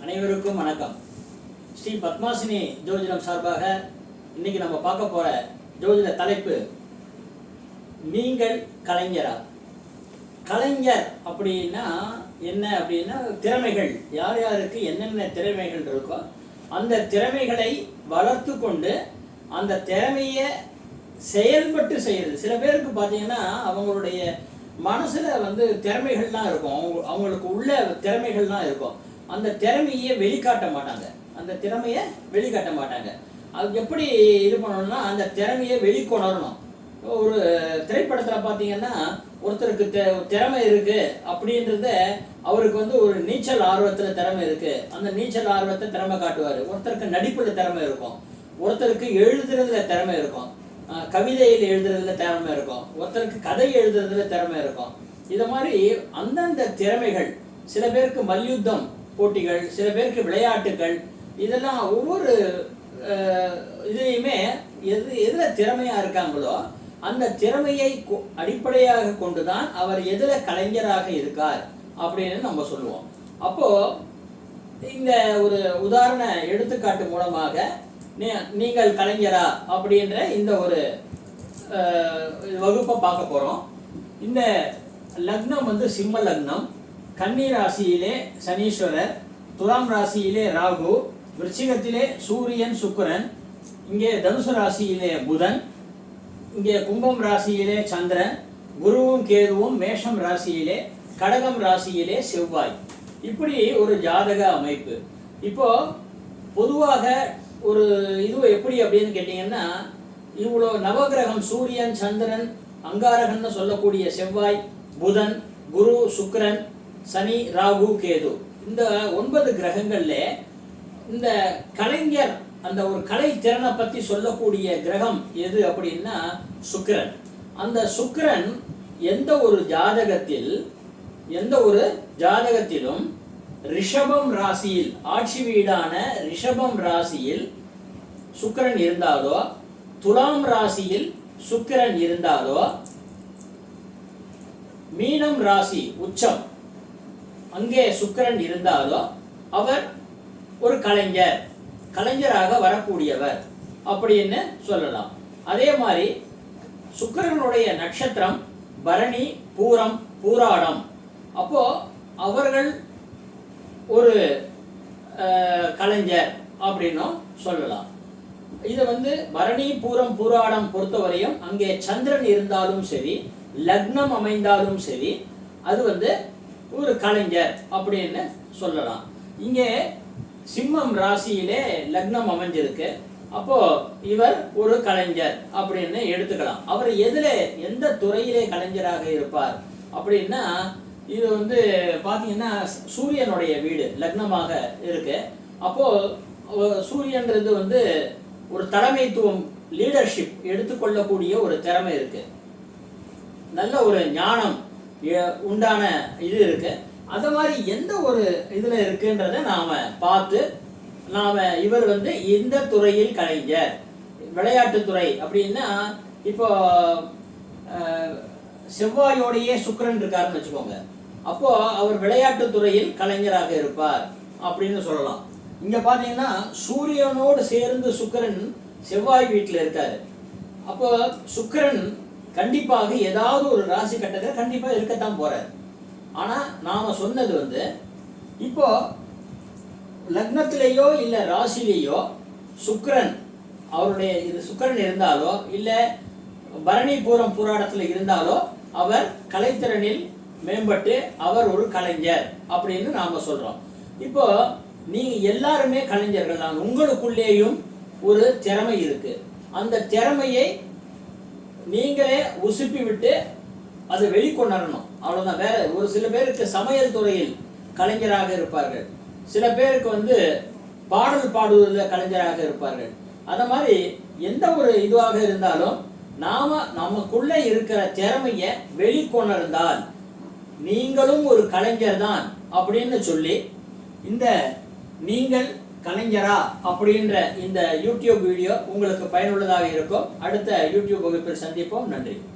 அனைவருக்கும் வணக்கம். ஸ்ரீ பத்மாசினி ஜோதிடம் சார்பாக இன்னைக்கு நம்ம பார்க்க போற ஜோதிட தலைப்பு, நீங்கள் கலைஞரா? கலைஞர் அப்படின்னா என்ன அப்படின்னா, திறமைகள் யார் யாருக்கு என்னென்ன திறமைகள் இருக்கோ அந்த திறமைகளை வளர்த்து கொண்டு அந்த திறமையை செயல்பட்டு செய்யறது. சில பேருக்கு பார்த்தீங்கன்னா அவங்களுடைய மனசில் திறமைகள்லாம் இருக்கும், அவங்களுக்கு உள்ள திறமைகள்லாம் இருக்கும். அந்த திறமையை வெளிக்காட்ட மாட்டாங்க. அது எப்படி இது பண்ணணும்னா, அந்த திறமையை வெளிக்கொணரணும். ஒரு திரைப்படத்தில் பார்த்தீங்கன்னா ஒருத்தருக்கு திறமை இருக்குது அப்படின்றத அவருக்கு ஒரு நீச்சல் ஆர்வத்தில் திறமை இருக்குது, அந்த நீச்சல் ஆர்வத்தை திறமை காட்டுவார். ஒருத்தருக்கு நடிப்பில் திறமை இருக்கும், ஒருத்தருக்கு எழுதுறதுல திறமை இருக்கும், கவிதையில் எழுதுறதுல திறமை இருக்கும், ஒருத்தருக்கு கதை எழுதுறதுல திறமை இருக்கும். இது மாதிரி அந்தந்த திறமைகள், சில பேருக்கு மல்யுத்தம் போட்டிகள், சில பேருக்கு விளையாட்டுகள், இதெல்லாம் ஒவ்வொரு இதுலையுமே எதில் திறமையாக இருக்காங்களோ அந்த திறமையை அடிப்படையாக கொண்டு தான் அவர் எதில் கலைஞராக இருக்கார் அப்படின்னு நம்ம சொல்லுவோம். அப்போது இந்த ஒரு உதாரண எடுத்துக்காட்டு மூலமாக நீங்கள் கலைஞரா அப்படின்ற இந்த ஒரு வகுப்பை பார்க்க போகிறோம். இந்த லக்னம் சிம்ம லக்னம், கன்னி ராசியிலே சனீஸ்வரர், துலாம் ராசியிலே ராகு, விருச்சிகத்திலே சூரியன் சுக்கிரன், இங்கே தனுசு ராசியிலே புதன், இங்கே கும்பம் ராசியிலே சந்திரன், குருவும் கேதுவும் மேஷம் ராசியிலே, கடகம் ராசியிலே செவ்வாய். இப்படி ஒரு ஜாதக அமைப்பு. இப்போ பொதுவாக ஒரு இது எப்படி அப்படின்னு கேட்டிங்கன்னா, இவ்வளோ நவகிரகம் சூரியன் சந்திரன் அங்காரகன்னு சொல்லக்கூடிய செவ்வாய் புதன் குரு சுக்கிரன் சனி ராகு கேது, இந்த 9 கிரகங்கள்ல இந்த கலைஞர் அந்த ஒரு கலை திறனை பற்றி சொல்லக்கூடிய கிரகம் எது அப்படின்னா சுக்கிரன். அந்த சுக்கிரன் எந்த ஒரு ஜாதகத்திலும் ரிஷபம் ராசியில், ஆட்சி வீடான ரிஷபம் ராசியில் சுக்கிரன் இருந்தாலோ, துலாம் ராசியில் சுக்கிரன் இருந்தாலோ, மீனம் ராசி உச்சம் அங்கே சுக்கிரன் இருந்தாலோ அவர் ஒரு கலைஞராக வரக்கூடியவர் அப்படின்னு சொல்லலாம். அதே மாதிரி சுக்கிரனுடைய நட்சத்திரம் பரணி பூரம் பூராடம், அப்போ அவர்கள் ஒரு கலைஞர் அப்படின்னும் சொல்லலாம். இதை பரணி பூரம் பூராடம் பொறுத்தவரையும் அங்கே சந்திரன் இருந்தாலும் சரி, லக்னம் அமைந்தாலும் சரி, அது ஒரு கலைஞர் அப்படின்னு சொல்லலாம். இங்கே சிம்மம் ராசியிலே லக்னம் அமைஞ்சிருக்கு, அப்போ இவர் ஒரு கலைஞர் அப்படின்னு எடுத்துக்கலாம். அவர் எந்த துறையிலே கலைஞராக இருப்பார் அப்படின்னா, இது பார்த்தீங்கன்னா சூரியனுடைய வீடு லக்னமாக இருக்கு. அப்போ சூரியன்றது ஒரு தலைமைத்துவம், லீடர்ஷிப் எடுத்துக்கொள்ளக்கூடிய ஒரு திறமை இருக்கு, நல்ல ஒரு ஞானம் உண்டான இது இருக்கு. அது மாதிரி எந்த ஒரு இதில் இருக்குன்றதை நாம் பார்த்து இவர் இந்த துறையில் கலைஞர். விளையாட்டுத்துறை அப்படின்னா, இப்போ செவ்வாயோடையே சுக்கிரன் இருக்காருன்னு வச்சுக்கோங்க, அப்போ அவர் விளையாட்டுத்துறையில் கலைஞராக இருப்பார் அப்படின்னு சொல்லலாம். இங்கே பார்த்தீங்கன்னா சூரியனோடு சேர்ந்து சுக்கிரன் செவ்வாய் வீட்டில் இருக்காரு, அப்போ சுக்கிரன் கண்டிப்பாக ஏதாவது ஒரு ராசி கட்டத்தில் கண்டிப்பாக இருக்கத்தான் போறார். ஆனால் நாம் சொன்னது இப்போ லக்னத்திலேயோ இல்லை ராசிலேயோ சுக்கிரன் சுக்கிரன் இருந்தாலோ இல்லை பரணி பூரம் பூராடத்தில் இருந்தாலோ அவர் கலைத்திறனில் மேம்பட்டு அவர் ஒரு கலைஞர் அப்படின்னு நாம் சொல்கிறோம். இப்போ நீங்கள் எல்லாருமே கலைஞர்கள் தான், உங்களுக்குள்ளேயும் ஒரு திறமை இருக்கு. அந்த திறமையை நீங்களே உசுப்பி விட்டு அதை வெளிக்கொணரணும், அவ்வளோதான். வேற ஒரு சில பேருக்கு சமையல் துறையில் கலைஞராக இருப்பார்கள், சில பேருக்கு பாடல் பாடுவதில் கலைஞராக இருப்பார்கள். அந்த மாதிரி எந்த ஒரு இதுவாக இருந்தாலும் நமக்குள்ளே இருக்கிற திறமையை வெளிக்கொணர்ந்தால் நீங்களும் ஒரு கலைஞர் தான் அப்படின்னு சொல்லி, இந்த நீங்கள் கலைஞரா அப்படின்ற இந்த யூடியூப் வீடியோ உங்களுக்கு பயனுள்ளதாக இருக்கும். அடுத்த யூடியூப் வகுப்பில் சந்திப்போம். நன்றி.